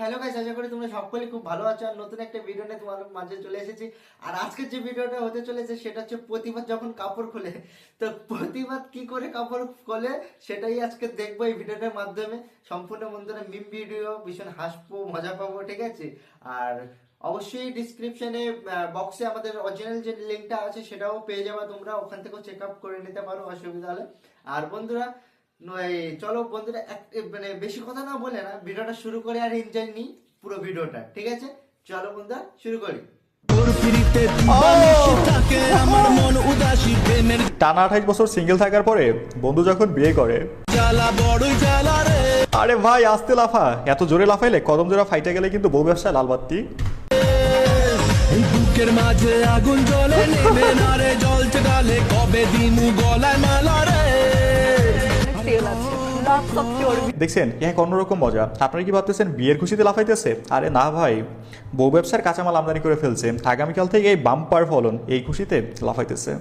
Hello guys, আশা করি তোমরা সকলেই খুব ভালো আছো। আর নতুন একটা ভিডিও নিয়ে তোমাদের মাঝে চলে এসেছি। আর আজকের যে ভিডিওটা হতে চলেছে সেটা হচ্ছে প্রতিবাদ যখন কাপড় খোলে। তো প্রতিবাদ কি করে কাপড় খোলে সেটাই আজকে দেখবো এই ভিডিওটার মাধ্যমে। সম্পূর্ণ বন্ধুরা মিম ভিডিও, ভীষণ হাসবো, মজা পাবো, ঠিক আছে? আর অবশ্যই ডিসক্রিপশনে বক্সে আমাদের অরিজিনাল যে লিঙ্কটা আছে সেটাও পেয়ে যাবে তোমরা, ওখান থেকেও চেক আপ করে নিতে পারো অসুবিধা হলে। আর বন্ধুরা চলো বন্ধুরা, মানে বেশি কথা না বলে না ভিডিওটা শুরু করে আর এনজয় নিই পুরো ভিডিওটা, ঠিক আছে? চলো বন্ধুরা শুরু করি। টানা 28 বছর সিঙ্গেল থাকার পরে বন্ধু যখন বিয়ে করে, আরে ভাই আস্তে লাফা, এত জোরে লাফাইলে কদম জোড়া ফাইটে গেলে কিন্তু বউ ব্যবসায় লাল বাত্তি। বুকের মাঝে আগুন জ্বলে, নেমে না রে জল চড়ালে, কবে দিমু গলায় মালা রে। দেখছেন এক অন্যরকম মজা। আপনারা কি ভাবতেছেন বিয়ের খুশিতে লাফাইতেছে? আরে না ভাই, বউ ব্যবসার কাঁচামাল আমদানি করে ফেলছে, আগামীকাল থেকে এই বাম্পার ফলন এই খুশিতে লাফাইতেছে।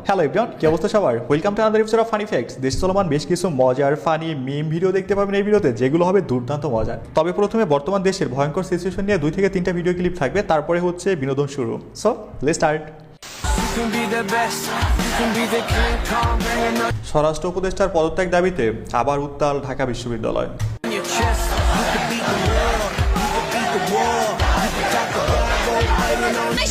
হ্যালো এভরিওয়ান, কি অবস্থা সবার? Welcome to another episode of funny facts. দেশ চলমান বেশ কিছু মজার ফানি মিম ভিডিও দেখতে পাবেন এই ভিডিওতে, যেগুলো হবে দুর্দান্ত মজার। তবে প্রথমে বর্তমান দেশের ভয়ঙ্কর সিচুয়েশন নিয়ে 2 থেকে 3টা ভিডিও ক্লিপ থাকবে, তারপরে হচ্ছে বিনোদন শুরু। So let's start. স্বরাষ্ট্র উপদেষ্টার পদত্যাগ দাবিতে আবার উত্তাল ঢাকা বিশ্ববিদ্যালয়।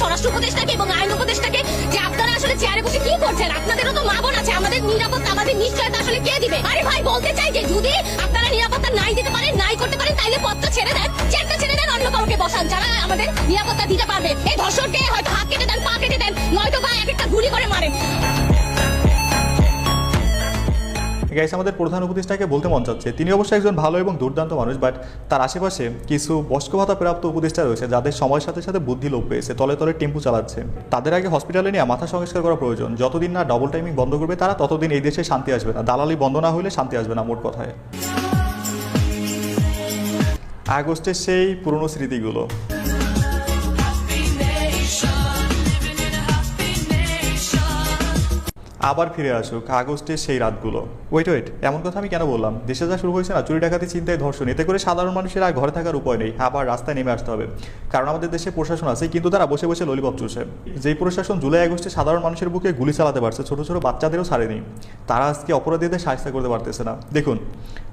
স্বরাষ্ট্র উপদেষ্টাকে এবং আইন উপদেষ্টাকে যে আপনারা আসলে চেয়ারে বসে কি করছেন? আপনাদেরও তো মা বোন আছে, আমাদের নিরাপত্তা, আমাদের নিশ্চয়তা আসলে কে দিবে? আরে ভাই বলতে চাই যে যদি আপনারা নিরাপত্তা নাই দিতে পারেন, নাই করতে পারেন, তাইলে পদটা ছেড়ে দেন, চেয়ারটা ছেড়ে দেন, অন্য কাউকে বসান যারা আমাদের নিরাপত্তা দিতে পারবে। এই ধর্ষণকে হয়তো হাত কেটে দেন, পা কেটে দেন, নয়তো বা এক একটা গুলি করে মারেন। গাইস, আমাদের প্রধান উপদেষ্টাকে বলতে মন চাচ্ছে, তিনি অবশ্যই একজন ভালো এবং দুর্দান্ত মানুষ, বাট তার আশেপাশে কিছু বয়স্ক ভাতা প্রাপ্ত উপদেষ্টা রয়েছে যাদের সময়ের সাথে সাথে বুদ্ধি লোপ পেয়েছে, তলে তলে টেম্পু চালাচ্ছে। তাদের আগে হসপিটালে নিয়ে মাথা সংস্কার করা প্রয়োজন। যতদিন না ডবল টাইমিং বন্ধ করবে তারা, ততদিন এই দেশে শান্তি আসবে না। দালালি বন্ধ না হলে শান্তি আসবে না, মোট কথায়। আগস্টের সেই পুরনো স্মৃতিগুলো আবার ফিরে আসুক, আগস্টের সেই রাতগুলো। ওয়েট, এমন কথা আমি কেন বললাম? দেশে যা শুরু হয়েছে না, চুরি ডাকাতি, চিন্তায়, ধর্ষণ, এতে করে সাধারণ মানুষের আর ঘরে থাকার উপায় নেই, আবার রাস্তায় নেমে আসতে হবে। কারণ আমাদের দেশে প্রশাসন আছে, কিন্তু তারা বসে বসে ললিপপ চুষে। যেই প্রশাসন জুলাই আগস্টে সাধারণ মানুষের বুকে গুলি চালাতে পারছে, ছোট ছোট বাচ্চাদেরও ছাড়েনি, তারা আজকে অপরাধীদের শাস্তি করতে পারতেছে না। দেখুন,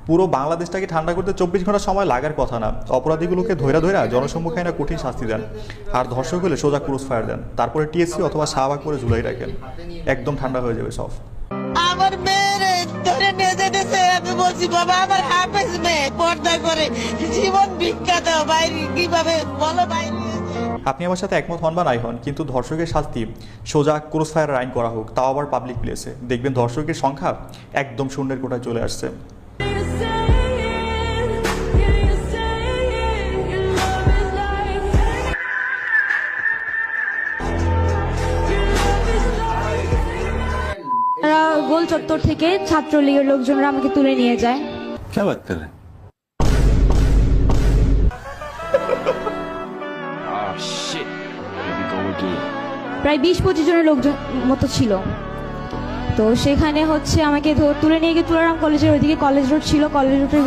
পুরো বাংলাদেশটাকে ঠান্ডা করতে 24 ঘন্টা সময় লাগার কথা না। অপরাধীগুলোকে ধৈরা জনসম্মুখে না কঠিন শাস্তি দেন, আর ধর্ষক হলে সোজা ক্রুজ ফায়ার দেন, তারপরে টিএসসি অথবা শাহবাগ করে ঝুলাই রাখেন, একদম ঠান্ডা হয়ে যাবে সব। আমার মেয়েরে ধরে নিয়ে যেতেছে, আমি বলছি বাবা আমার হাফেজ মেয়ে, পর্দা করে জীবন ভিক্ষা দাও, বাইরে কিভাবে বলো বাইরে। আপনি আমার সাথে একমত হন বা নাই হন, কিন্তু ধর্ষকের শাস্তি সোজা ক্রস ফায়ার আইন করা হোক, তাও আবার পাবলিক প্লেসে। দেখবেন ধর্ষকের সংখ্যা একদম শূন্যের কোটায় চলে আসছে। গোল চত্বর থেকে ছাত্রলীগের লোকজনরা আমাকে তুলে নিয়ে যায়। প্রায় 20-25 জনের লোকজন মতো ছিল। তো সেখানে হচ্ছে আমাকে তুলে নিয়ে গিয়ে তুলারাম কলেজের ওইদিকে কলেজ রোড ছিল, কলেজ রোডের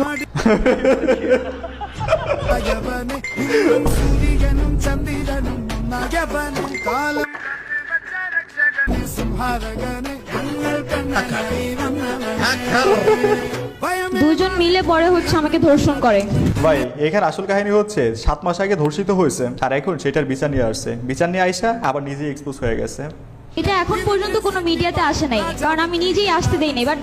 দুজন মিলে পরে হচ্ছে আমাকে ধর্ষণ করে। ভাই এখানে আসল কাহিনী হচ্ছে 7 মাস আগে ধর্ষিত হয়েছে, আর এখন সেটার বিচার নিয়ে আসছে। বিচার নিয়ে আইসা আবার নিজেই এক্সপোজ হয়ে গেছে। এটা এখন পর্যন্ত কোনো মিডিয়াতে আসে নাই, কারণ আমি নিজেই আসতে দেই নাই। বাট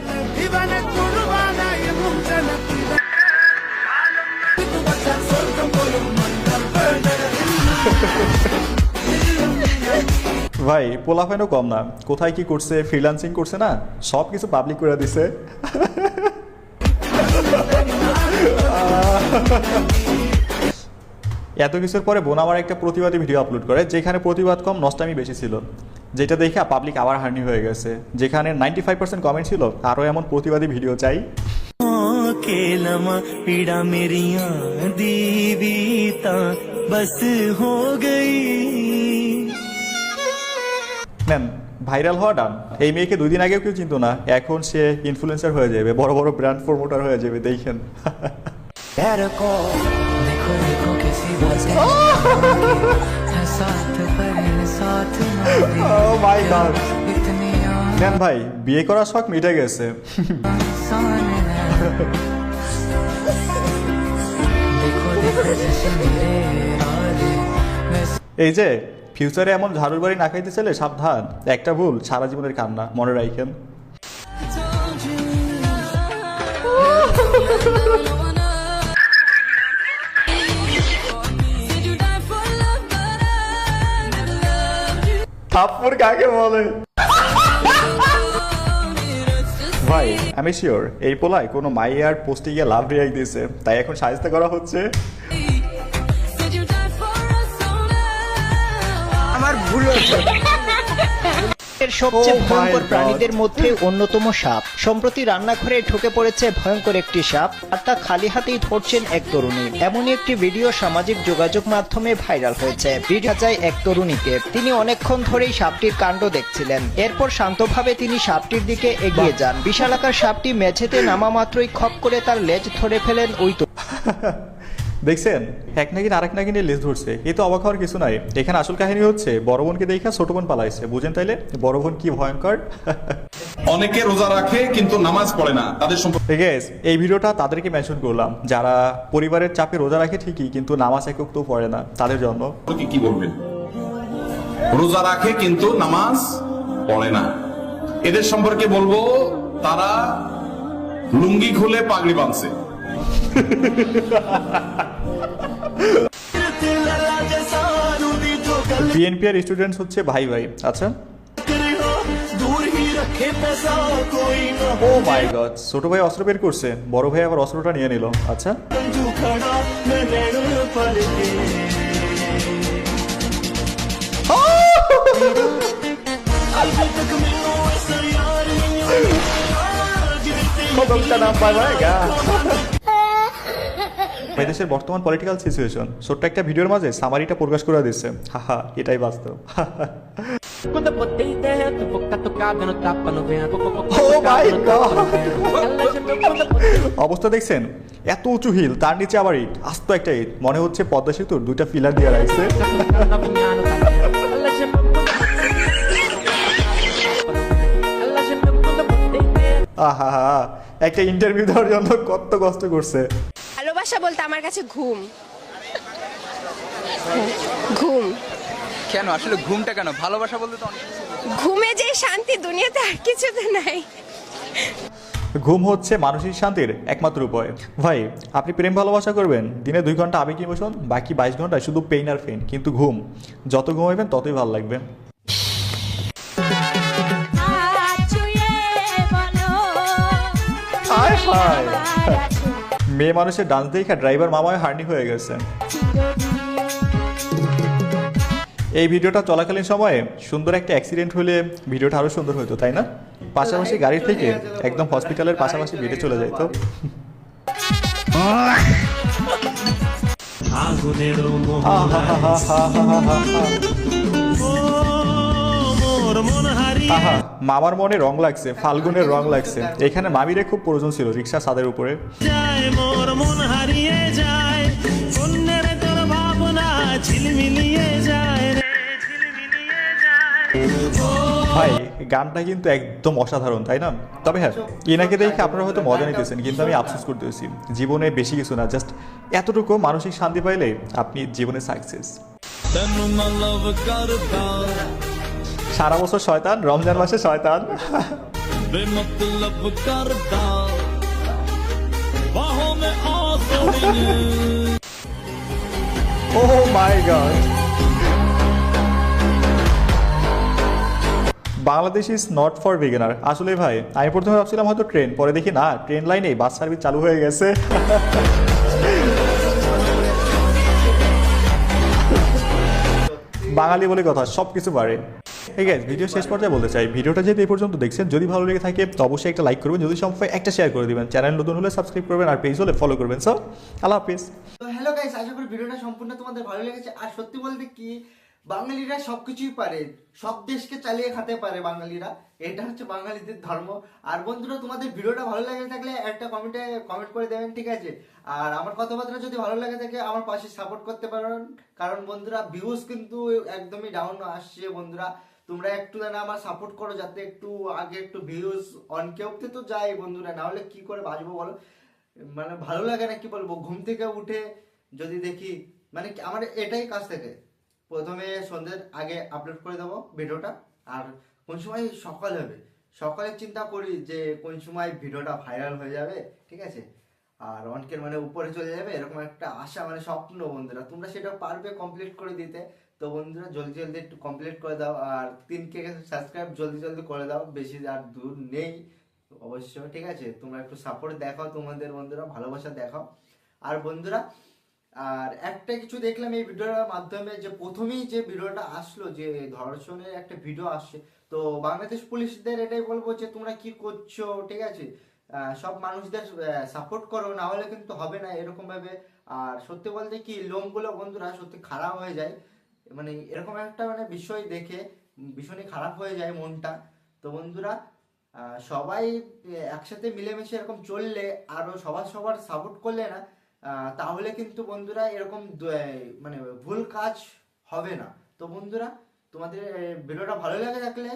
ভাই পোলাফাইনও কম না, কোথায় কি করছে, ফ্রিল্যান্সিং করছে না, সব কিছু পাবলিক করে দিছে। এত কিছুর পরে বোন আমার একটা প্রতিবাদী ভিডিও আপলোড করে, যেখানে প্রতিবাদ কম নষ্টামি বেশি ছিল, যেটা দেখে পাবলিক আবার হার্নি হয়ে গেছে। যেখানে 95% কমেন্ট ছিল আরও এমন প্রতিবাদী ভিডিও চাই। নেন, ভাইরাল হওয়া ডান। এই মেয়েকে 2 দিন আগেও কেউ চিনতো না, এখন সে ইনফ্লুয়েন্সার হয়ে যাবে, বড় বড় ব্র্যান্ড প্রমোটার হয়ে যাবে, দেখেন। को देखो देखो कैसी बात है साथ पर साथ Oh my God! इतनी নেন ভাই, বিয়ে করার শখ মিটে গেছে। आसान है देखो देखो जैसे मेरे इरादे वैसे এই যে ফিউচারে এমন ঝাড়ুর বাড়ি না খাইতে চাইলে সাবধান, একটা ভুল সারা জীবনের কান্না, মনে রাখেন। থাপ্পড় কাকে বলে? ভাই আমি শিওর এই পোলায় কোনো মাইয়ার পোস্টে গিয়ে লাভ রিয়াক্ট দিয়েছে, তাই এখন সাহায্য করা হচ্ছে। এর সবচেয়ে Oh my ভয়ঙ্কর God! প্রাণীদের মধ্যে অন্যতম সাপ। সম্প্রতি রান্নাঘরে ঢুকে পড়েছে ভয়ঙ্কর একটি সাপ, আর তা খালি হাতেই ধরছেন এক তরুণী। এমনই একটি ভিডিও সামাজিক যোগাযোগ মাধ্যমে ভাইরাল হয়েছে। ভিডিও যায় এক তরুণীকে, তিনি অনেকক্ষণ ধরেই সাপটির কাণ্ড দেখছিলেন। এরপর শান্তভাবে তিনি সাপটির দিকে এগিয়ে যান। বিশালাকার সাপটি মেঝেতে নামা মাত্রই খপ করে তার লেজ ধরে ফেলেন ওই দেখছেন, এক নাগিন আরেক নাগিনের লেজ ধরছে, এই তো অবাক হওয়ার কিছু নাই। এখানে আসল কাহিনী হচ্ছে বড় বোনকে দেখা ছোট বোন পালাইছে। বুঝেন তাইলে বড় বোন কি ভয়ঙ্কর। অনেকে রোজা রাখে কিন্তু নামাজ পড়ে না, তাদের ঠিক আছে, এই ভিডিওটা তাদেরকে মেনশন করলাম যারা পরিবারের চাপে রোজা রাখে ঠিকই কিন্তু নামাজ একক তো পড়ে না, তাদের জন্য। সম্পর্কে কি বলবেন? রোজা রাখে কিন্তু নামাজ পড়ে না, এদের সম্পর্কে বলবো তারা লুঙ্গি খুলে পাগড়ি বাঁধছে। বিএনপি আর স্টুডেন্টস হচ্ছে ভাই ভাই। আচ্ছা, ও মাই গড, ছোট ভাই অস্ত্র বের করছে, বড় ভাই আবার অস্ত্রটা নিয়ে নিল। আচ্ছা, দেশের বর্তমান পলিটিক্যাল সিচুয়েশন ছোট্ট একটা ভিডিওর মাঝে সামারিটা প্রকাশ করে দিচ্ছে। হাহা, এটাই বাস্তব। Quando eu botei dentro, boca tocada no tapa no vento. Oh my God! অবস্থা দেখছেন, এত উঁচু হিল, তার নিচে আবার ইট, আস্ত একটা ইট, মনে হচ্ছে পদ্মা সেতুর দুইটা পিলার দিয়ে রাখছে। আহা, একটা ইন্টারভিউ দেওয়ার জন্য কত কষ্ট করছে। ভালোবাসা বলতে আমার কাছে ঘুম ঘুম কেন আসলে ঘুমটা কেন? ভালোবাসা বলতে তো অনেক কিছু। ঘুমে যে শান্তি দুনিয়াতে আর কিছুতে নাই। ঘুম হচ্ছে মানসিক শান্তির একমাত্র উপায়। ভাই আপনি প্রেম ভালোবাসা করবেন, দিনে 2 ঘন্টা আবেগ ইমোশন, বাকি 22 ঘন্টা শুধু পেইন আর পেইন। কিন্তু ঘুম যত ঘুমাইবেন ততই ভালো লাগবে। মেয়ে মানুষের ডান্স দেখা ড্রাইভার মামায় হার্নি হয়ে গেছে। এই ভিডিওটা চলাকালীন সময়ে সুন্দর একটা অ্যাক্সিডেন্ট হলে ভিডিওটা আরো সুন্দর হতো, তাই না? পাশাপাশি গাড়ির থেকে একদম হসপিটালের পাশাপাশি বেডে চলে যায় তো। আহা, মামার মনে রং লাগছে, ফাল্গুনের রং লাগছে। এখানে মামিরে খুব প্রয়োজন ছিল রিক্সা ছাদের উপরে। ভাই গানটা কিন্তু একদম অসাধারণ, তাই না? তবে হ্যাঁ, এনাকে দেখে আপনারা হয়তো মজা নিতেছেন, কিন্তু আমি আফসোস করতেছি, জীবনে বেশি কিছু না, জাস্ট এতটুকু মানসিক শান্তি পাইলে আপনি জীবনে সাকসেস। সারা বছর শয়তান, রমজান মাসে শয়তান। Oh my God! Bangladesh is not for beginner. আসলে ভাই আমি প্রথমে ভাবছিলাম হয়তো ট্রেন, পরে দেখি না, ট্রেন লাইনে বাস সার্ভিস চালু হয়ে গেছে। বাঙালি বলে কথা, সবকিছু পারে। ঠিক আছে, ভিডিও শেষ পর্যায়ে বলতে চাই, ভিডিওটা যেহেতু এই পর্যন্ত দেখছেন, যদি ভালো লেগে থাকে তো অবশ্যই একটা লাইক করবেন, যদি সম্ভব একটা শেয়ার করে দিবেন, চ্যানেল নতুন হলে সাবস্ক্রাইব করবেন, আর পেজ হলে ফলো করবেন। সো আল্লাহ হাফিজ। তো হ্যালো গাইস, আশা করি ভিডিওটা সম্পূর্ণ তোমাদের ভালো লেগেছে। আর সত্যি বলতে কি বাঙালিরা সবকিছুই পারে, সব দেশকে চালিয়ে খেতে পারে বাঙালিরা, এটা হচ্ছে বাঙালিদের ধর্ম। আর বন্ধুরা তোমাদের ভিডিওটা ভালো লাগে থাকলে একটা কমেন্ট করে দেবেন, ঠিক আছে? আর আমার কথাবার্তা যদি ভালো লাগে থাকে আমার পাশে সাপোর্ট করতে পারেন, কারণ বন্ধুরা ভিউজ কিন্তু একদমই ডাউন আসছে। বন্ধুরা তোমরা একটু না আমার সাপোর্ট করো, যাতে একটু আগে একটু ভিউজ অনকে উঠতে তো যাই বন্ধুরা, না হলে কি করে বাঁচবো বলো? মানে ভালো লাগে না, কি বলবো, ঘুম থেকে উঠে যদি দেখি, মানে আমার এটাই কাজ থেকে প্রথমে সন্ধ্যের আগে আপলোড করে দেবো ভিডিওটা, আর কোন সময় সকাল হবে, সকালে চিন্তা করি যে কোন সময় ভিডিওটা ভাইরাল হয়ে যাবে, ঠিক আছে? আর অনেকের মানে উপরে চলে যাবে, এরকম একটা আশা, মানে স্বপ্ন বন্ধুরা। তোমরা সেটা পারবে কমপ্লিট করে দিতে, তো বন্ধুরা জলদি জলদি একটু কমপ্লিট করে দাও, আর 3K সাবস্ক্রাইব জলদি জলদি করে দাও, বেশি আর দূর নেই অবশ্য, ঠিক আছে? তোমরা একটু সাপোর্ট দেখাও, তোমাদের বন্ধুরা ভালোবাসা দেখাও। আর বন্ধুরা আর একটা কিছু দেখলাম এই ভিডিওর মাধ্যমে, যে প্রথমেই যে ভিডিওটা আসলো, যে ধর্ষণের একটা ভিডিও আসছে, তো বাংলাদেশ পুলিশদের এটাই বলবো যে তোমরা কি করছো, ঠিক আছে? সব মানুষদের সাপোর্ট করো, না হলে কিন্তু হবে না এরকম ভাবে। আর সত্যি বলতে কি লোমগুলো বন্ধুরা সত্যি খারাপ হয়ে যায়, মানে এরকম একটা মানে বিষয় দেখে ভীষণই খারাপ হয়ে যায় মনটা। তো বন্ধুরা সবাই একসাথে মিলেমিশে এরকম চললে, আরো সবার সাপোর্ট করলে না, তাহলে কিন্তু বন্ধুরা এরকম মানে ভুল কাজ হবে না। তো বন্ধুরা তোমাদের ভিডিওটা ভালো লাগে থাকলে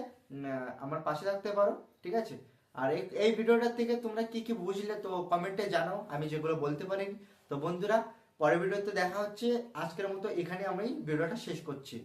আমার পাশে থাকতে পারো, ঠিক আছে? আর এই ভিডিওটার থেকে তোমরা কি কি বুঝলে তো কমেন্টে জানাও, আমি যেগুলো বলতে পারিনি। তো বন্ধুরা পরের ভিডিওতে দেখা হচ্ছে, আজকের মতো এখানে আমি ভিডিওটা শেষ করছি।